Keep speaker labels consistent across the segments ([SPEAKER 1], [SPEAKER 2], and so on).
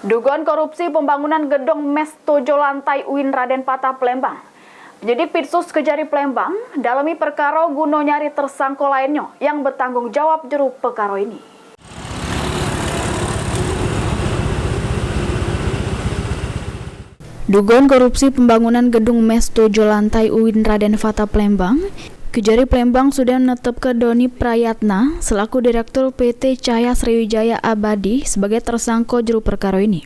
[SPEAKER 1] Dugaan korupsi pembangunan gedung mes 7 lantai UIN Raden Fatah Palembang. Jadi Pitsus Kejari Palembang dalami perkara guna nyari tersangka lainnya yang bertanggung jawab juru perkara ini. Dugaan korupsi pembangunan gedung mes 7 lantai UIN Raden Fatah Palembang, Kejari Palembang sudah menetapkan Doni Prayatna selaku Direktur PT Cahaya Sriwijaya Abadi sebagai tersangka juru perkara ini.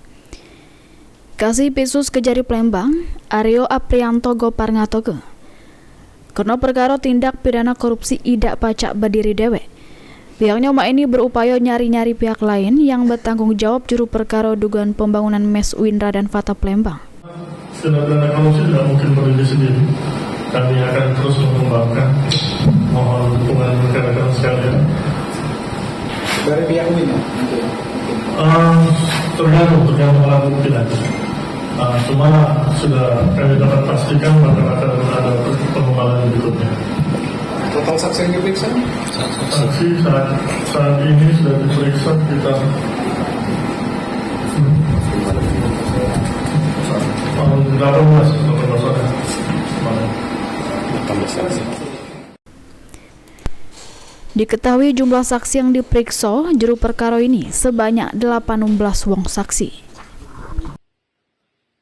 [SPEAKER 1] Kasih Pitsus Kejari Palembang, Aryo Aprianto Gopar ngatoke, karena perkara tindak pidana korupsi idak pacak berdiri dewek. Pihaknya ini berupaya nyari-nyari pihak lain yang bertanggung jawab juru perkara dugaan pembangunan mes UIN Raden Fatah Palembang.
[SPEAKER 2] Tindak pidana korupsi tidak mungkin berdiri sendiri. Kami akan terus mengembangkan, mohon dukungan rekan-rekan sekalian.
[SPEAKER 3] Dari pihak UIN ya?
[SPEAKER 2] Tergantung alat bukti nanti. Cuma sudah kami dapat pastikan akan ada pengembangan berikutnya.
[SPEAKER 3] Total saksi yang diperiksa?
[SPEAKER 2] Saksi saat ini sudah diperiksa kita 18 orang.
[SPEAKER 1] Diketahui jumlah saksi yang diperiksa juru perkara ini sebanyak 18 wong saksi.